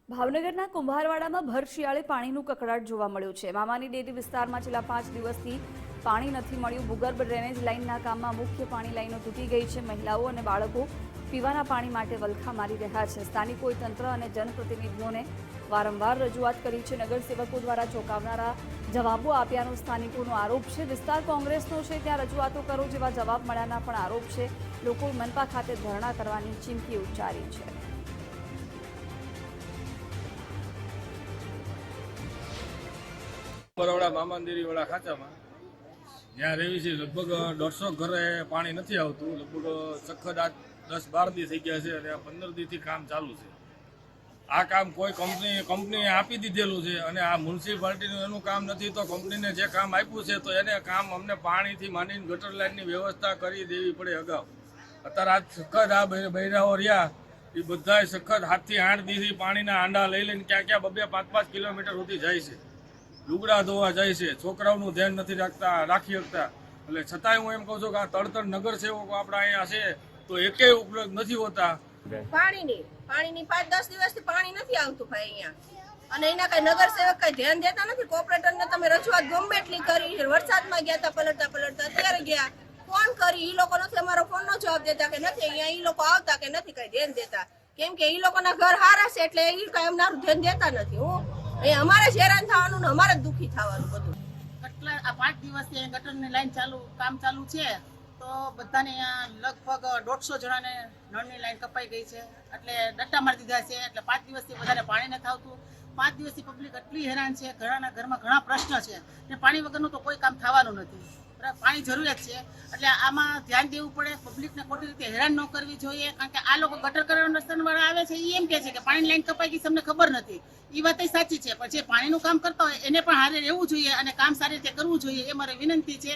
ભાવનગરના કુંભારવાડામાં ભર શિયાળે પાણીનું કકળાટ જોવા મળ્યું છે। મામાની ડેરી વિસ્તારમાં છેલ્લા 5 દિવસથી પાણી નથી મળ્યું। ભૂગર્ભ ડ્રેનેજ લાઇનના કામમાં મુખ્ય પાણી લાઇનો તૂટી ગઈ છે। મહિલાઓ અને બાળકો પીવાના પાણી માટે વલખા મારી રહ્યા છે। સ્થાનિકોએ તંત્ર અને જનપ્રતિનિધિઓને વારંવાર રજૂઆત કરી છે। નગરસેવકો દ્વારા ચોંકાવનારા જવાબો આપ્યાનો સ્થાનિકોનો આરોપ છે। વિસ્તાર કોંગ્રેસનો છે, ત્યાં રજૂઆતો કરો જેવા જવાબ મળ્યાના પણ આરોપ છે। લોકોએ મનપા ખાતે ધરણા કરવાની ચીમકી ઉચ્ચારી છે। બરોડા મામાદેરી વાળા ખાંચામાં જ્યાં રહેવી છે લગભગ 150 ઘરે પાણી નથી આવતું। લગભગ સખત આ 10-12 દી થઈ ગયા છે અને આ 15 દીથી કામ ચાલુ છે। આ કામ કોઈ કંપનીએ આપી દીધેલું છે અને આ મ્યુનિસિપાલિટીનું એનું કામ નથી, તો કંપનીને જે કામ આપ્યું છે તો એને કામ અમને પાણીથી માંડીને ગટર લાઇનની વ્યવસ્થા કરી દેવી પડે અગાઉ। અત્યારે આ સખત આ બૈરાઓ રહ્યા એ બધા સખત 7 થી 8 દીથી પાણીના આંડા લઈ લઈને ક્યાં 2-5 કિલોમીટર સુધી જાય છે। લુગડા ધોવા જાય છે, છોકરાઓનું ધ્યાન નથી રાખી શકતા। એટલે છતાંય હું એમ કહું છું કે આ તળતર નગરસેવકો આપણા અહીંયા છે તો એકેય ઉપલબ્ધ નથી હોતા। પાણીની 5-10 દિવસથી પાણી નથી આવતું ભાઈ અહીંયા, અને એના કઈ નગરસેવક કઈ ધ્યાન દેતા નથી। કોર્પોરેટરને તમે રજૂઆત ગમે એટલી કરી, વરસાદમાં ગયા હતા પલટતા અત્યારે ગયા, ફોન કરી, એ લોકો નથી અમારો ફોનનો જવાબ દેતા કે નથી અહીંયા એ લોકો આવતા કે નથી કઈ ધ્યાન દેતા, કેમ કે એ લોકોના ઘર હારા છે એટલે એ કઈ અમારું ધ્યાન દેતા નથી। અમારે જ હેરાન થવાનું ને અમારે જ દુઃખી થવાનું બધું। આ 5 દિવસથી ગટરની લાઈન કામ ચાલુ છે, તો બધાને લગભગ 150 જણાને નળની લાઈન કપાઈ ગઈ છે, એટલે ડટ્ટા મારી દીધા છે। એટલે 5 દિવસથી વધારે પાણી નથી આવતું। 5 દિવસથી પબ્લિક એટલી હેરાન છે, ઘણા ઘરમાં ઘણા પ્રશ્ન છે ને પાણી વગરનું તો કોઈ કામ થવાનું નથી। પાણી જરૂરિયાત છે, એટલે આમાં ધ્યાન દેવું પડે। પબ્લિકને ખોટી રીતે હેરાન ન કરવી જોઈએ, કારણ કે આ લોકો ગટર કરવાના રસ્તાવાળા આવે છે એ એમ કહે છે કે પાણી લાઈન કપાઈ ગઈ તમને ખબર નથી। એ વાત સાચી છે, પણ જે પાણીનું કામ કરતા હોય એને પણ હારે રહેવું જોઈએ અને કામ સારી રીતે કરવું જોઈએ, એ મારી વિનંતી છે।